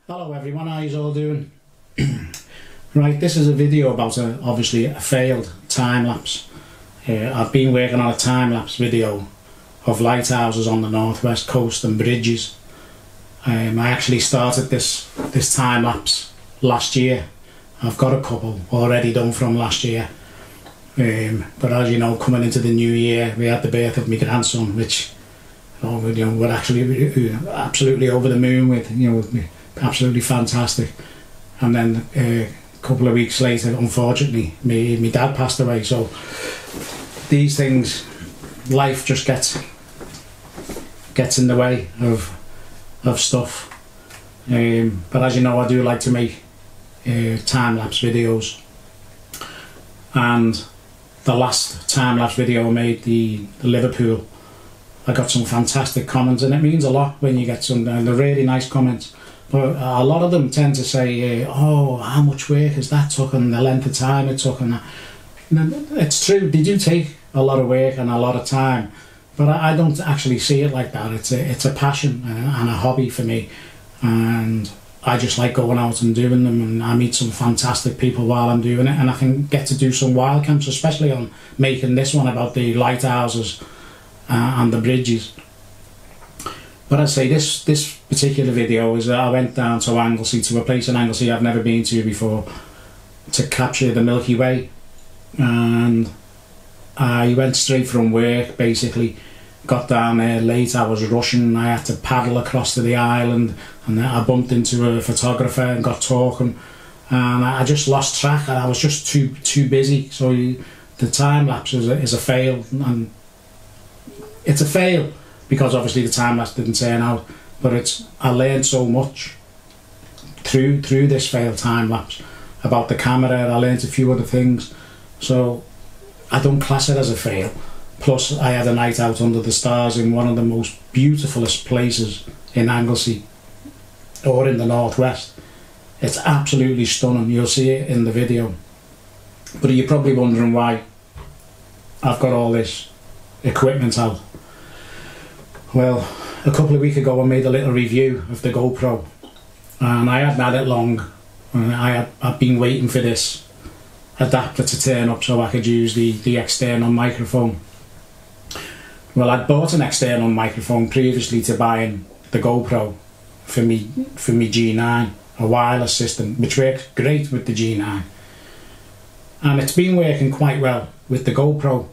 Hello everyone, how you all doing? Right, this is a video about obviously a failed time-lapse. I've been working on a time-lapse video of lighthouses on the northwest coast and bridges. I actually started this time-lapse last year. I've got a couple already done from last year. But as you know, coming into the new year, we had the birth of my grandson, which we're actually absolutely over the moon with. Absolutely fantastic. And then a couple of weeks later, unfortunately, my dad passed away. So these things, life just gets in the way of stuff. But as you know, I do like to make time-lapse videos, and the last time-lapse video I made, the Liverpool, I got some fantastic comments, and it means a lot when you get some they're really nice comments. But a lot of them tend to say, oh, how much work has that took and the length of time it took, and that. It's true, they do take a lot of work and a lot of time, but I don't actually see it like that. It's a passion and a hobby for me, and I just like going out and doing them, and I meet some fantastic people while I'm doing it, and I can get to do some wild camps, especially on making this one about the lighthouses and the bridges. But I'd say this particular video is that I went down to Anglesey, to a place in Anglesey I've never been to before, to capture the Milky Way, and I went straight from work, basically. Got down there late, I was rushing, I had to paddle across to the island, and then I bumped into a photographer and got talking, and I just lost track, and I was just too busy. So the time-lapse is a fail, and it's a fail because obviously the time-lapse didn't turn out, but I learned so much through this failed time-lapse about the camera. I learned a few other things, so I don't class it as a fail. Plus I had a night out under the stars in one of the most beautifulest places in Anglesey, or in the northwest. It's absolutely stunning, you'll see it in the video. But you're probably wondering why I've got all this equipment out. Well, a couple of weeks ago I made a little review of the Gopro, and I hadn't had it long, and I've been waiting for this adapter to turn up so I could use the external microphone. Well, I'd bought an external microphone previously to buying the Gopro for me G9, a wireless system, which works great with the G9, and it's been working quite well with the Gopro.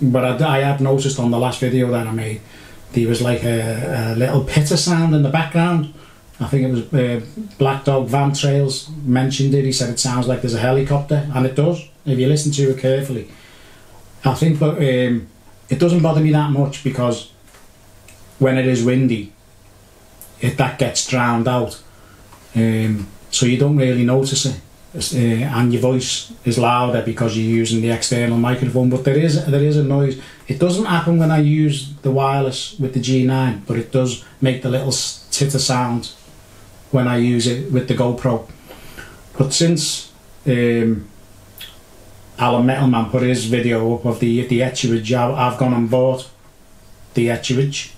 But I had noticed on the last video that I made, there was like a little pitter sound in the background. I think it was Black Dog Van Trails mentioned it. He said it sounds like there's a helicopter, and it does if you listen to it carefully. I think, but it doesn't bother me that much, because when it is windy, that gets drowned out, so you don't really notice it, and your voice is louder because you're using the external microphone. But there is a noise. It doesn't happen when I use the wireless with the G9, but it does make the little titter sound when I use it with the GoPro. But since Alan Metalman put his video up of the etchage, I've gone and bought the etchage,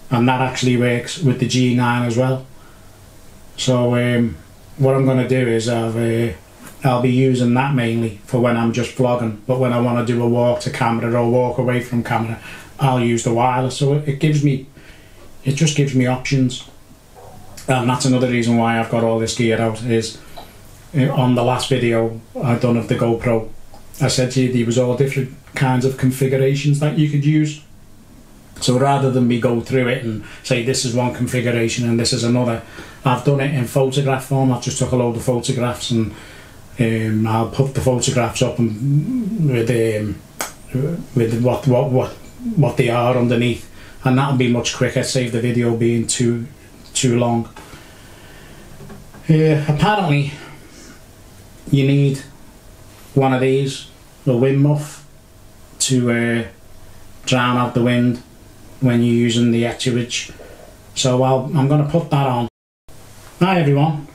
and that actually works with the G9 as well. So what I'm going to do is I'll be using that mainly for when I'm just vlogging, but when I want to do a walk to camera or walk away from camera, I'll use the wireless. So it just gives me options, and that's another reason why I've got all this gear out. Is on the last video I've done of the GoPro, I said to you there was all different kinds of configurations that you could use. So rather than me go through it and say this is one configuration and this is another, I've done it in photograph form. I just took a load of photographs, and I'll put the photographs up and with what they are underneath, and that'll be much quicker, save the video being too long. Apparently you need one of these, a wind muff, to drown out the wind when you're using the etchage. So I'm going to put that on. Hi everyone,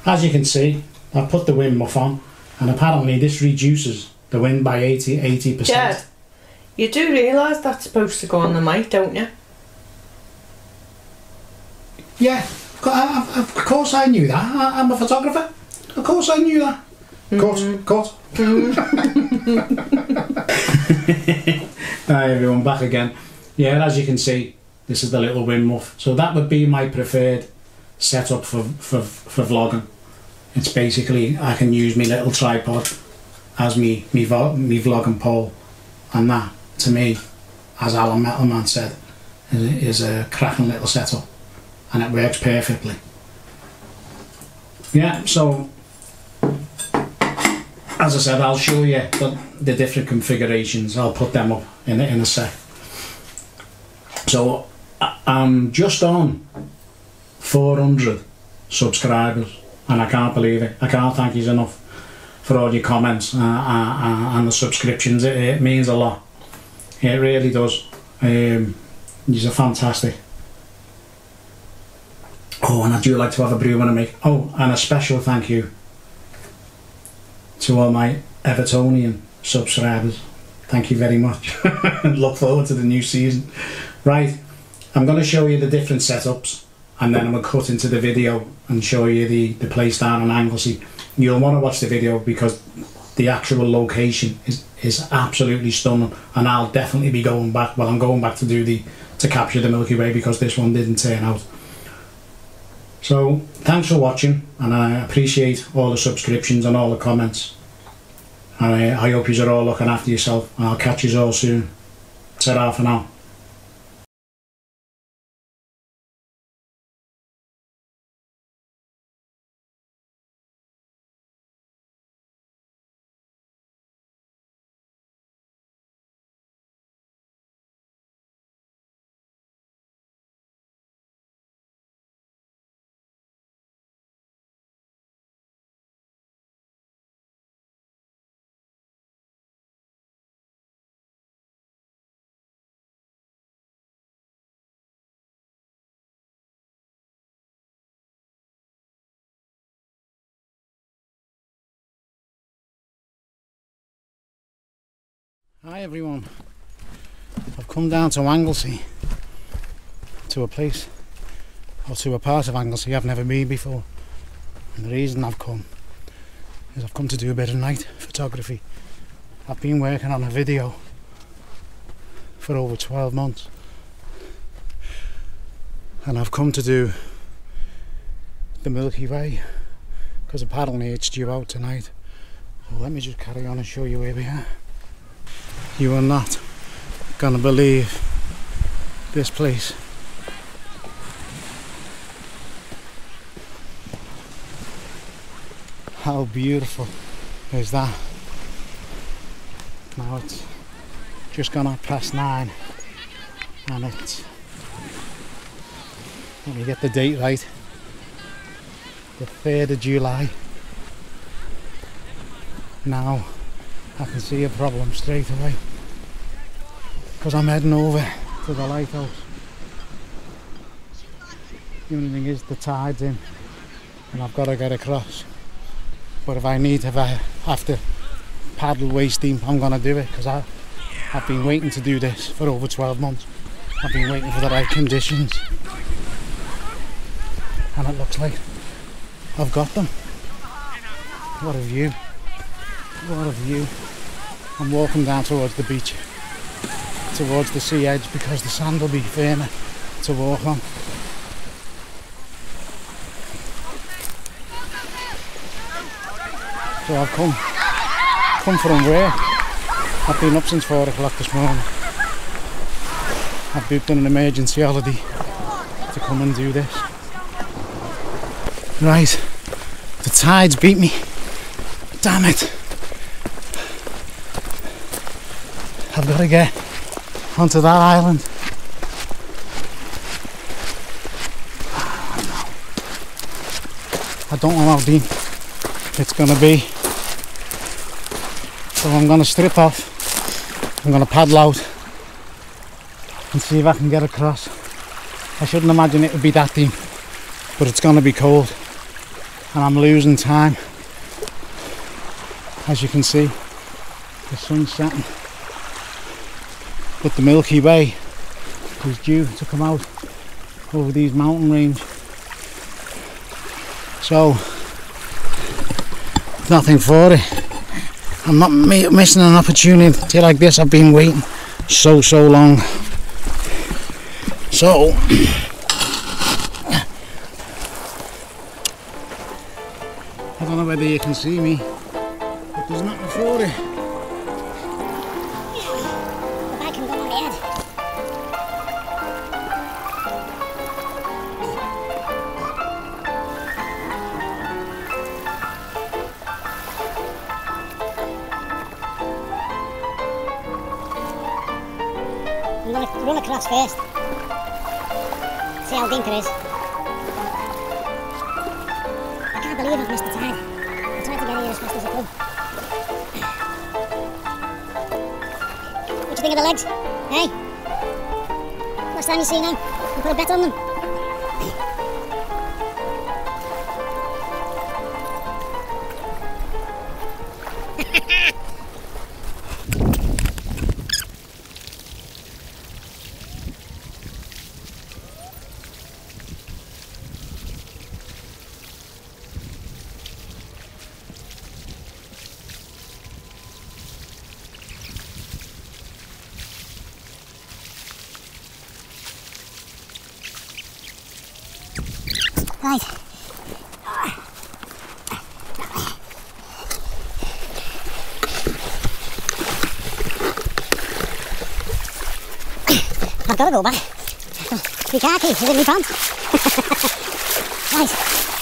as you can see, I've put the wind muff on, and apparently this reduces the wind by 80%. Yeah, you do realise that's supposed to go on the mic, don't you? Yeah, Of course I knew that. I'm a photographer. Of course I knew that. Cut. Hi everyone, back again. Yeah, as you can see, this is the little wind muff. So that would be my preferred setup for vlogging. It's basically, I can use my little tripod as me vlogging pole, and that, to me, as Alan Metalman said, is a cracking little setup, and it works perfectly. Yeah, so as I said, I'll show you the different configurations. I'll put them up in a sec. So I'm just on 400 subscribers, and I can't believe it. I can't thank you enough for all your comments and the subscriptions. It means a lot. It really does. You're fantastic. Oh, and I do like to have a brew when I make. Oh, and a special thank you to all my Evertonian subscribers. Thank you very much. Look forward to the new season. Right, I'm going to show you the different setups, and then I'm going to cut into the video and show you the place down in Anglesey. You'll want to watch the video because the actual location is absolutely stunning, and I'll definitely be going back. Well, I'm going back to capture the Milky Way because this one didn't turn out. So thanks for watching, and I appreciate all the subscriptions and all the comments, and I hope you're all looking after yourself, and I'll catch you all soon. Ta-ra for now. Hi everyone, I've come down to Anglesey, to a place, or to a part of Anglesey I've never been before, and the reason I've come is I've come to do a bit of night photography. I've been working on a video for over 12 months, and I've come to do the Milky Way because a paddle mate's due out tonight. So let me just carry on and show you where we are. You are not gonna believe this place. How beautiful is that? Now it's just gone up past 9, and it's, let me get the date right, the 3rd of July. Now I can see a problem straight away because I'm heading over to the lighthouse. The only thing is the tide's in and I've got to get across, but if I have to paddle waist deep, I'm going to do it because I've been waiting to do this for over 12 months. I've been waiting for the right conditions, and it looks like I've got them. What a view. What a view. I'm walking down towards the beach, towards the sea edge, because the sand will be firmer to walk on. So I've come from work. I've been up since 4 o'clock this morning. I've booked an emergency holiday to come and do this. Right, the tides beat me. Damn it. I've got to get onto that island. I don't know how deep it's going to be, so I'm going to strip off. I'm going to paddle out and see if I can get across. I shouldn't imagine it would be that deep, but it's going to be cold and I'm losing time. As you can see, the sun's setting, but the Milky Way is due to come out over these mountain range So nothing for it. I'm not missing an opportunity like this. I've been waiting so long. So I don't know whether you can see me, but there's nothing for it. The bag can go on my head. I'm going to run across first. See how deep it is. I can't believe I've missed the tide. I tried to get here as fast as I could. What do you think of the legs? Hey? Last time you see them, you put a bet on them. Right. I've got to go back. My car keys is in my pants. Right.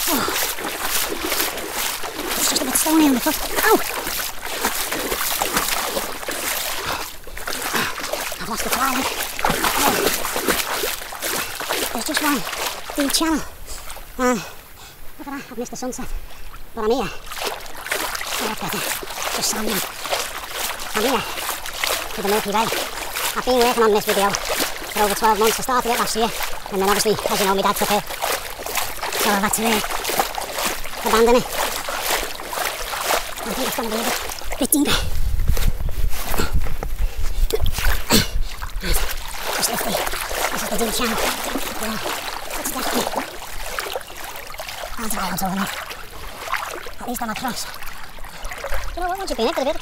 Oh. It's just a bit stony on the foot. Ow! I've lost the fly. There's just one deep channel. Look at that, I've missed the sunset, but I'm here. Oh, look at that, just sand now. I'm here with the Milky Way. I've been working on this video for over 12 months. I started it last year, and then obviously, as you know, my dad took it, so I've had to abandon it. I think it's going to be a bit deeper. Just lift it. This is the deep channel. Yeah, it's definitely. I'll dry out over now. At least I'm across. You know what, once you've been into the bit,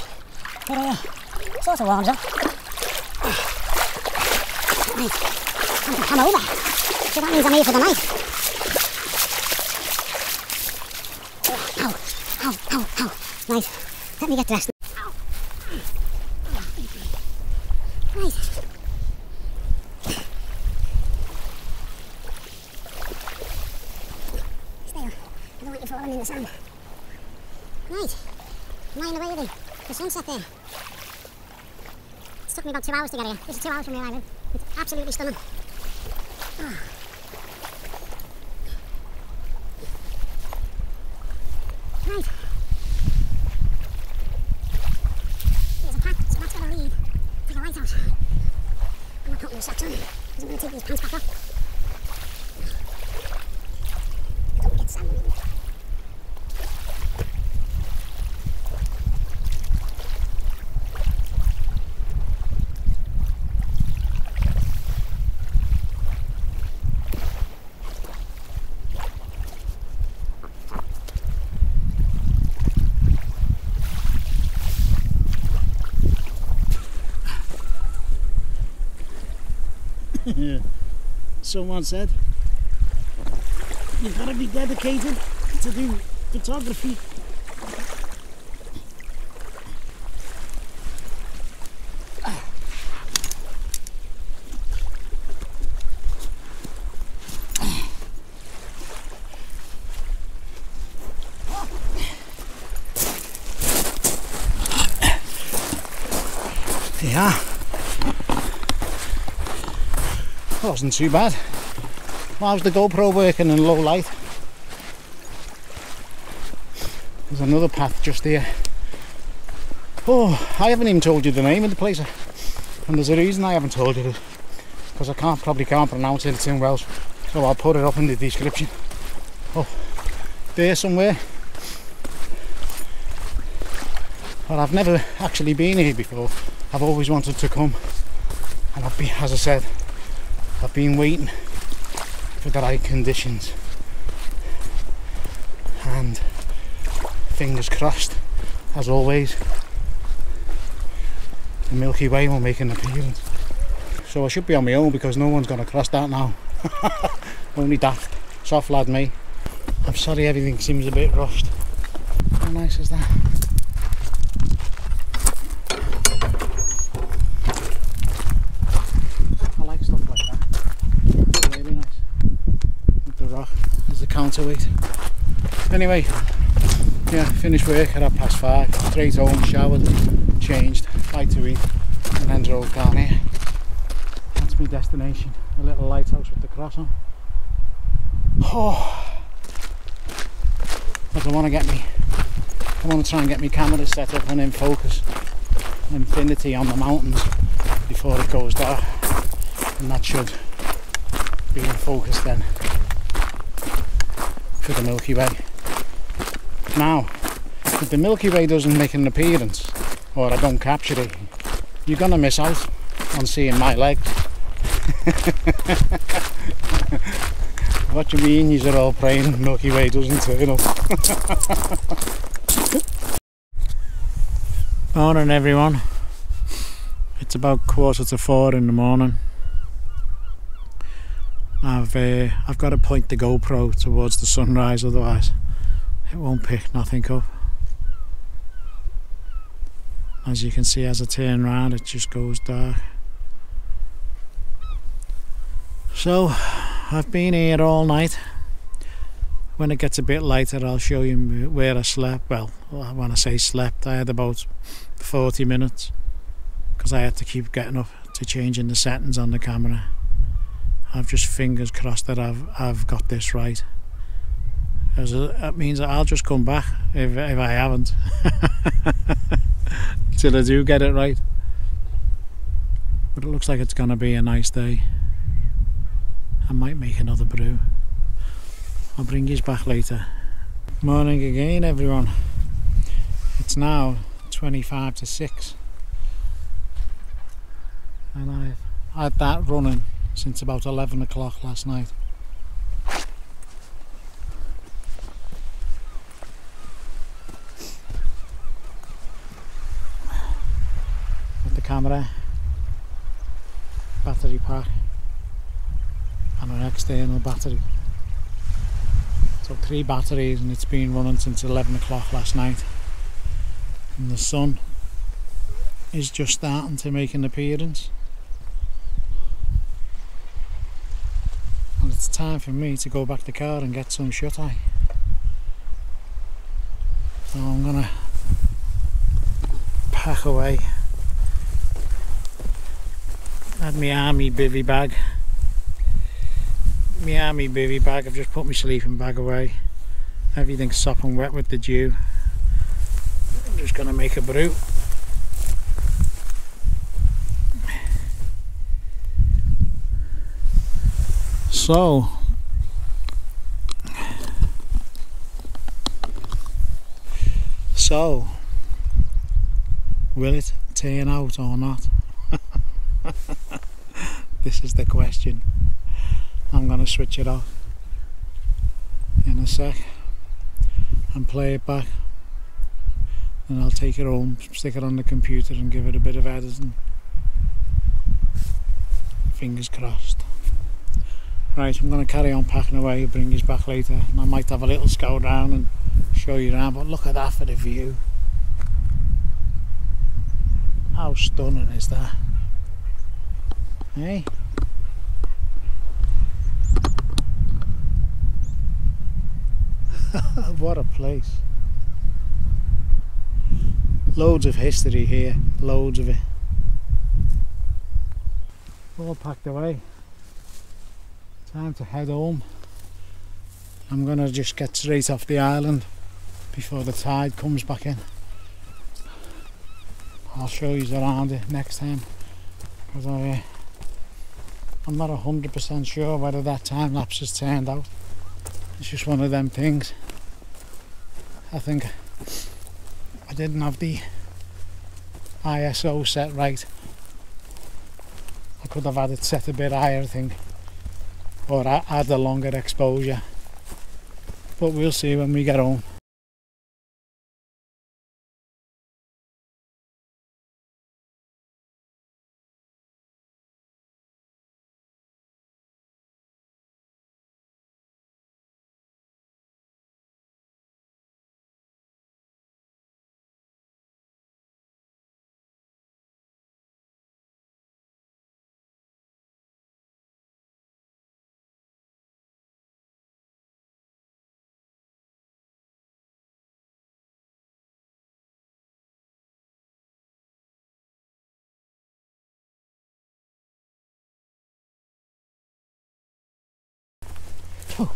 it sort of warms up. Right, time to come over. So that means I'm here for the night. Ow. Right, let me get dressed. Right. I don't want you falling in the sand. Right, I'm lying away with the sunset there. It's took me about 2 hours to get here. This is 2 hours from where I live. It's absolutely stunning. Oh. Right. There's a path, so that's got to lead to the lighthouse. I'm not putting the socks on, because I'm going to take these pants back off. Don't get sand on me. Someone said you've got to be dedicated to do photography. Yeah. Wasn't too bad. How's the GoPro working in low light? There's another path just here. Oh, I haven't even told you the name of the place, and there's a reason I haven't told you, because I probably can't pronounce it. It's in Welsh, so I'll put it up in the description. Oh, there somewhere. Well, I've never actually been here before. I've always wanted to come, and I've been, as I said, I've been waiting for the right conditions. and fingers crossed, as always, the Milky Way will make an appearance. So I should be on my own because no one's going to cross that now. Only daft. Soft lad me. I'm sorry everything seems a bit rushed. How nice is that? I like stuff like that. It's really nice. With the rock as the counterweight. Anyway, yeah, finished work at 5:30. Straight home, showered, changed, bite to eat, and then drove down here. That's my destination. A little lighthouse with the cross on. Oh, but I want to try and get my camera set up and in focus, infinity on the mountains before it goes dark, and that should be in focus then for the Milky Way. Now, if the Milky Way doesn't make an appearance, or I don't capture it, you're gonna miss out on seeing my legs. What do you mean you're all praying Milky Way doesn't turn up? Morning everyone. It's about 4:15 in the morning. I've got to point the GoPro towards the sunrise, otherwise it won't pick nothing up. As you can see, as I turn around it just goes dark. So I've been here all night. When it gets a bit lighter I'll show you where I slept. Well, when I say slept, I had about 40 minutes because I had to keep getting up to changing the settings on the camera. I've just fingers crossed that I've got this right, because that means that I'll just come back if I haven't till I do get it right. But it looks like it's gonna be a nice day. I might make another brew. I'll bring you back later. Morning again everyone. It's now 25 to 6 and I've had that running since about 11 o'clock last night. With the camera, battery pack and an external battery. So 3 batteries, and it's been running since 11 o'clock last night. And the sun is just starting to make an appearance. And it's time for me to go back to the car and get some shut-eye. So I'm gonna pack away. Had my army bivvy bag. My army bivvy bag, I've just put my sleeping bag away. Everything's sopping wet with the dew. I'm just gonna make a brew. So will it turn out or not? This is the question. I'm going to switch it off in a sec and play it back, and I'll take it home, stick it on the computer and give it a bit of editing. Fingers crossed. Right, I'm going to carry on packing away, bring you back later, and I might have a little scout down and show you around, but look at that for the view. How stunning is that? Hey? What a place. Loads of history here, loads of it. All packed away. Time to head home. I'm gonna just get straight off the island before the tide comes back in. I'll show you around it next time, because I'm not 100% sure whether that time lapse has turned out. It's just one of them things. I think I didn't have the ISO set right. I could have had it set a bit higher, I think, or add a longer exposure. but we'll see when we get home. Oh.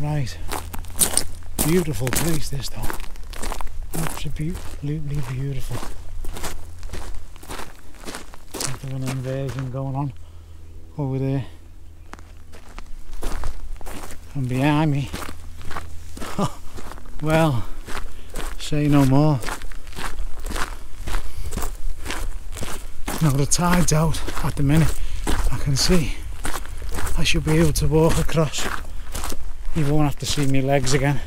Right, beautiful place this though, absolutely beautiful. There's an invasion going on over there, and behind me, well, say no more. Now the tide's out at the minute, I can see. I should be able to walk across. You won't have to see my legs again.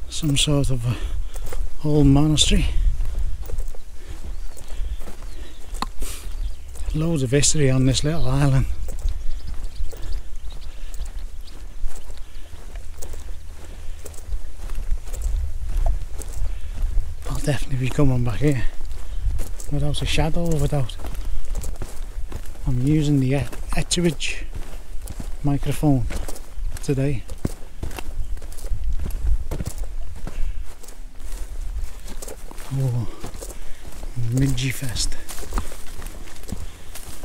Some sort of a old monastery. Loads of history on this little island. I'll definitely be coming back here without a shadow of a doubt. I'm using the Etcheridge microphone today. Oh, Midgie Fest.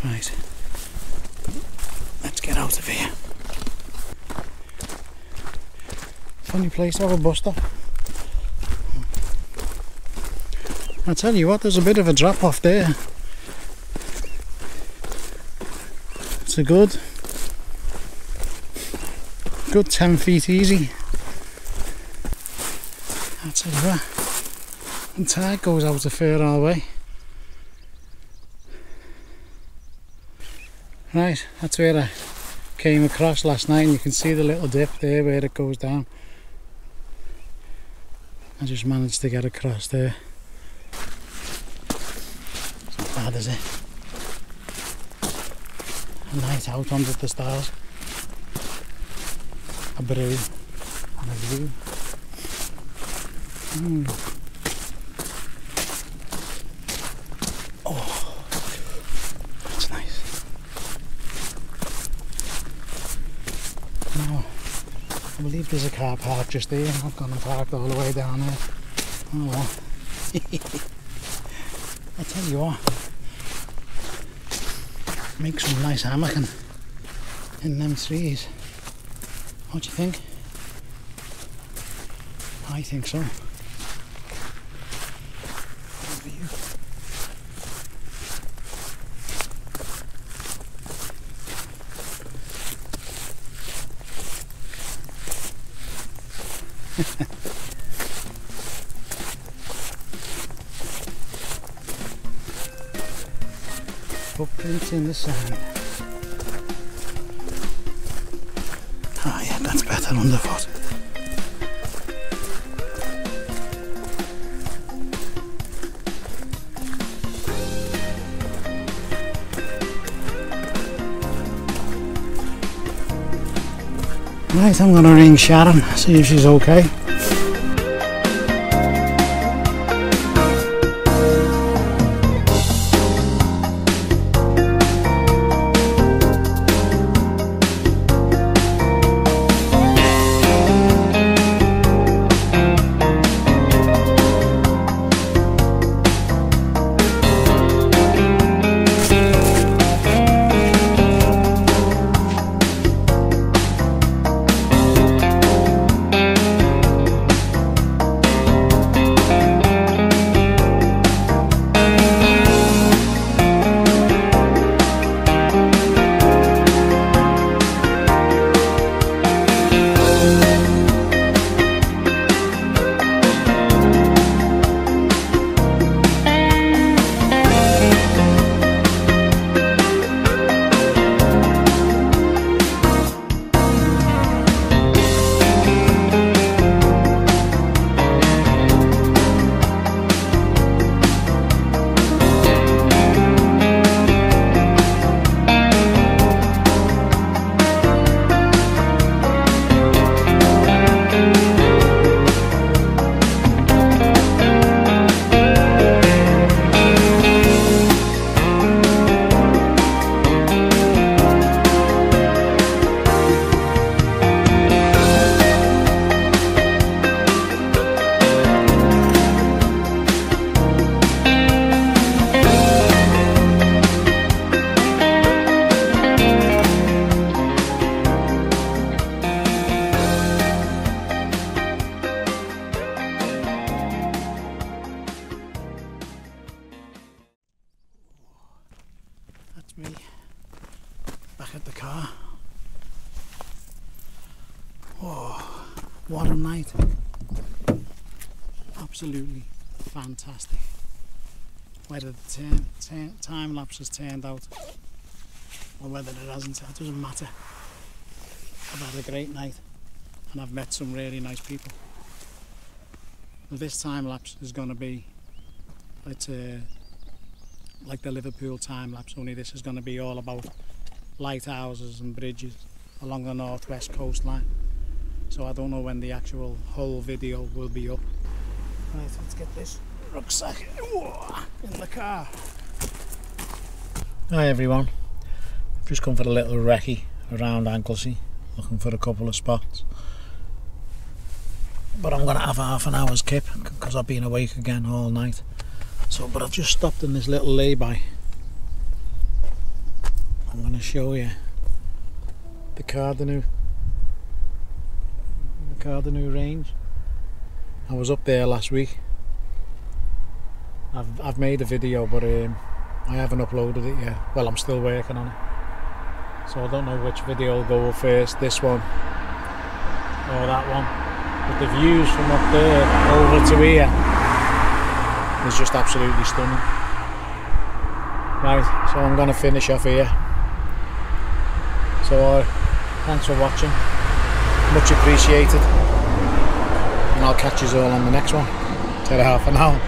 Right, let's get out of here. Funny place to have a bus stop. I tell you what, there's a bit of a drop off there. It's a good 10 feet easy. I tell you what, the tide goes out a fair way. Right, that's where I came across last night, and you can see the little dip there where it goes down. I just managed to get across there. It's not bad, is it? A night out under the stars. A brew and a view. Oh, that's nice. Now, I believe there's a car park just there. I'm not going to park all the way down there. Oh well. I tell you what, make some nice hammocking in them trees. What do you think? I think so. Footprints in the sand. Ah, yeah, that's better underfoot. Right, I'm going to ring Sharon, see if she's okay. That's me back at the car. Oh, what a night. Absolutely fantastic. Whether the time lapse has turned out or whether it hasn't, it doesn't matter. I've had a great night and I've met some really nice people. This time lapse is going to be like the Liverpool time lapse, only this is going to be all about lighthouses and bridges along the northwest coastline. So I don't know when the actual whole video will be up. Right, let's get this rucksack in the car. Hi everyone, I've just come for a little recce around Anglesey, looking for a couple of spots. But I'm going to have half an hour's kip because I've been awake again all night. So, but I've just stopped in this little lay-by. I'm going to show you the Cardinal range. I was up there last week. I've made a video, but I haven't uploaded it yet. Well, I'm still working on it, so I don't know which video will go up first, this one or that one. But the views from up there over to here is just absolutely stunning. Right, so I'm going to finish off here. So thanks for watching, much appreciated, and I'll catch you all on the next one. Ta-ra for now.